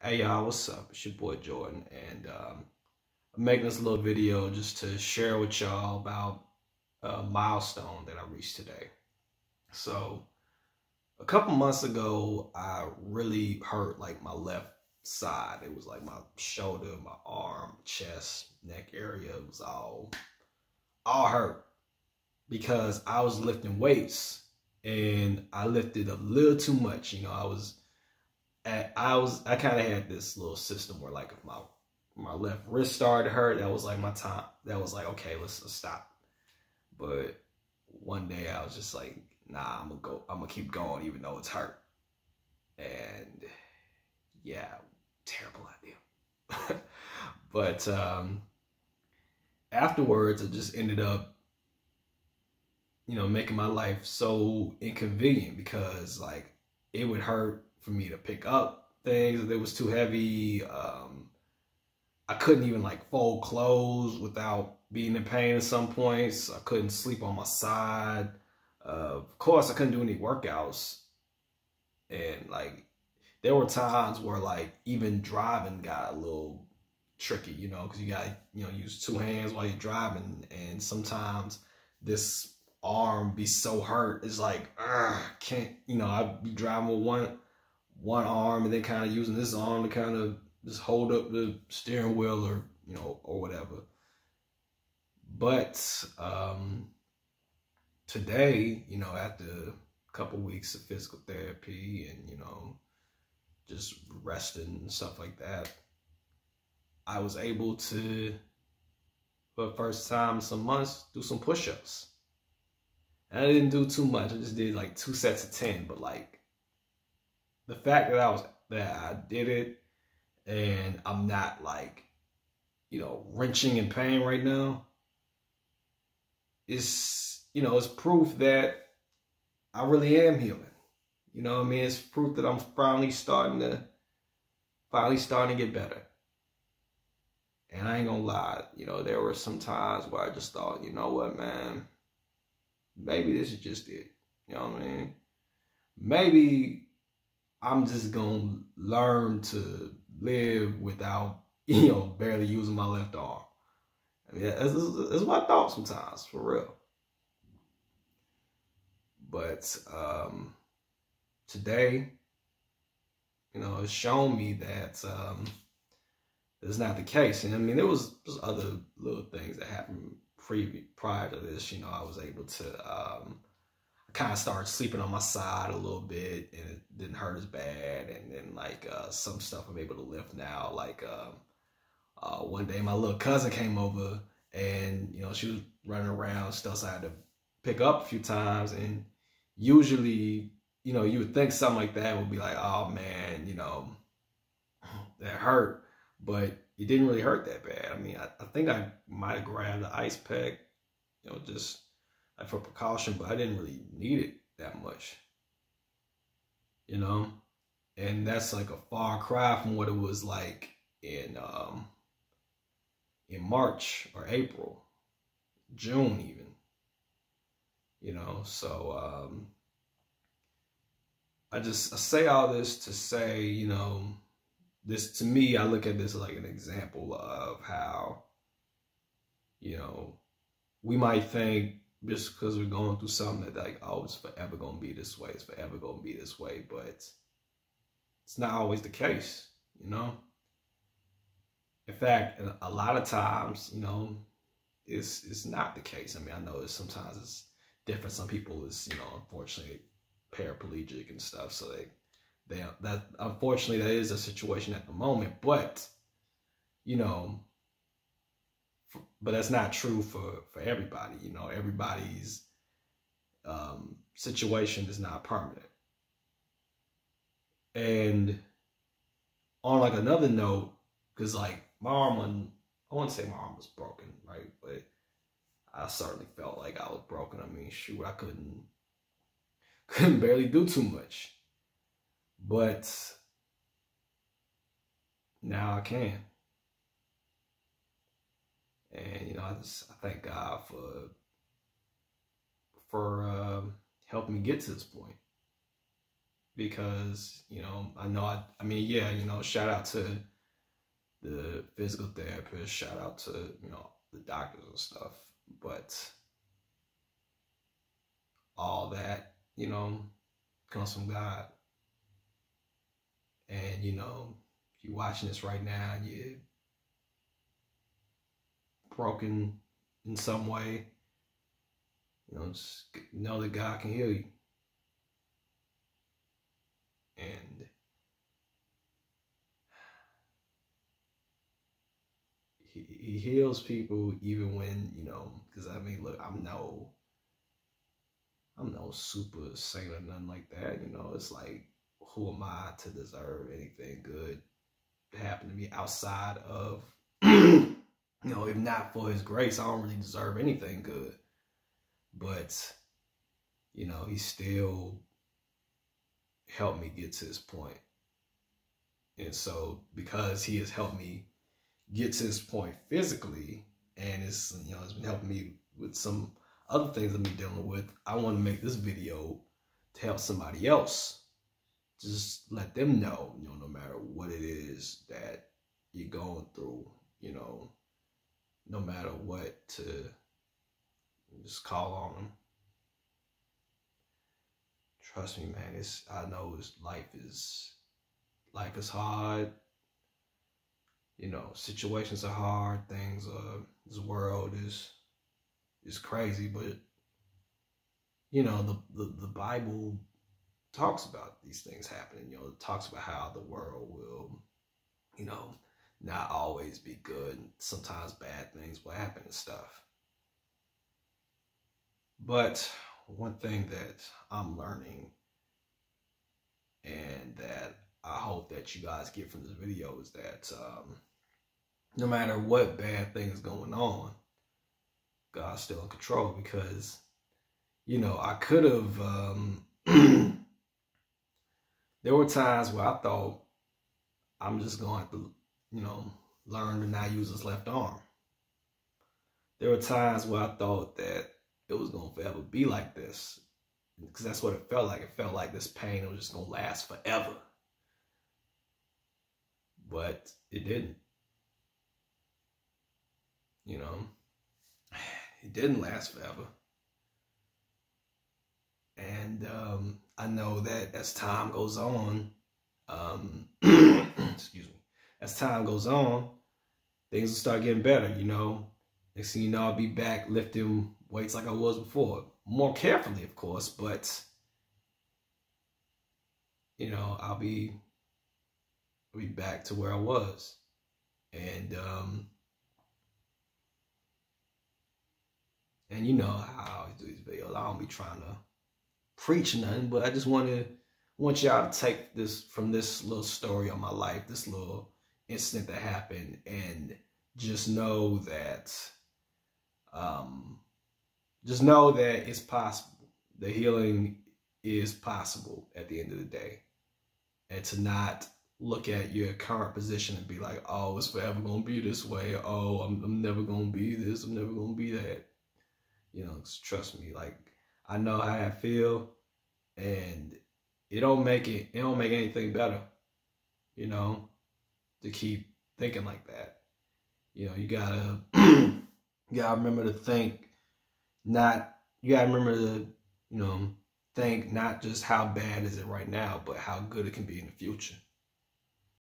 Hey y'all, what's up? It's your boy Jordan, and I'm making this little video just to share with y'all about a milestone that I reached today. So, a couple months ago, I really hurt like my left side. It was like my shoulder, my arm, chest, neck area. It was all hurt because I was lifting weights and I lifted a little too much. You know, I kind of had this little system where like if my left wrist started to hurt, that was like my time. That was like, okay, let's stop. But one day I was just like, nah, I'm gonna keep going even though it's hurt. And yeah, terrible idea. But afterwards, I just ended up, making my life so inconvenient because like it would hurt for me to pick up things if it was too heavy. I couldn't even like fold clothes without being in pain at some points. I couldn't sleep on my side. Of course, I couldn't do any workouts. And like, there were times where like even driving got a little tricky, because you got to, use two hands while you're driving. And sometimes this arm be so hurt. It's like, can't, I'd be driving with one arm and then kind of using this arm to kind of just hold up the steering wheel or whatever. But today, after a couple weeks of physical therapy and, just resting and stuff like that, I was able to, for the first time in some months, do some push-ups. And I didn't do too much. I just did like 2 sets of 10. But like the fact that I did it and I'm not like, wrenching in pain right now is, it's proof that I really am healing. You know what I mean? It's proof that I'm finally starting to get better. And I ain't gonna lie, there were some times where I just thought, you know what, man, maybe this is just it. You know what I mean? Maybe I'm just gonna learn to live without, barely using my left arm. I mean, that's what I thought sometimes, for real. But today, it's shown me that it's not the case. And I mean, there was other little things that happened prior to this. I was able to, I kind of started sleeping on my side a little bit and it didn't hurt as bad. And then like some stuff I'm able to lift now. Like one day my little cousin came over and, she was running around stuff, so I had to pick up a few times. And usually, you would think something like that would be like, oh man, that hurt. But it didn't really hurt that bad. I mean, I think I might have grabbed the ice pack, just like for precaution, but I didn't really need it that much, And that's like a far cry from what it was like in March or April, June even, So I say all this to say, this, to me, I look at this like an example of how, we might think just because we're going through something that like, oh, it's forever going to be this way. It's forever going to be this way. But it's not always the case, In fact, a lot of times, it's not the case. I mean, I know sometimes it's different. Some people is, unfortunately paraplegic and stuff. So that unfortunately that is a situation at the moment, but but that's not true for everybody. Everybody's situation is not permanent. And on like another note, because like my arm, I wouldn't say my arm was broken, right? But I certainly felt like I was broken. I mean, shoot, I couldn't barely do too much. But now I can. And, I thank God for helping me get to this point. because, you know, I mean, yeah, you know, shout out to the physical therapist, shout out to, you know, the doctors and stuff, but all that, you know, comes from God. And, you know, if you're watching this right now and you're broken in some way, you know, just know that God can heal you. And he heals people even when, you know, because I mean, look, I'm no super saint or nothing like that. You know, it's like, who am I to deserve anything good to happen to me outside of, you know, if not for his grace, I don't really deserve anything good. But, you know, he still helped me get to this point. And so because he has helped me get to this point physically, and it's, you know, it's been helping me with some other things I've been dealing with, I want to make this video to help somebody else. Just let them know, you know, no matter what it is that you're going through, you know, no matter what, to just call on them. Trust me, man. I know life is hard. You know, situations are hard. Things are. This world is crazy, but you know, the Bible talks about these things happening. You know, it talks about how the world will, you know, not always be good. Sometimes bad things will happen and stuff. But one thing that I'm learning, and that I hope that you guys get from this video, is that no matter what bad thing is going on, God's still in control. Because, you know, I could have, there were times where I thought I'm just going to, you know, learn to not use this left arm. There were times where I thought that it was going to forever be like this, because that's what it felt like. It felt like this pain was just going to last forever. But it didn't. You know, it didn't last forever. And I know that as time goes on, excuse me, as time goes on, things will start getting better, you know. Next thing you know, I'll be back lifting weights like I was before. More carefully, of course, but, you know, I'll be back to where I was. And you know how I always do these videos. I don't be trying to preach nothing, but I just want y'all to take this from this little story of my life, this little incident that happened, and just know that it's possible. The healing is possible at the end of the day. And to not look at your current position and be like, oh, it's forever going to be this way. Oh, I'm never going to be this. I'm never going to be that. You know, trust me, like, I know how I feel, and it don't make anything better, you know, to keep thinking like that. You know, you gotta remember to think, you gotta remember to, you know, think not just how bad is it right now, but how good it can be in the future.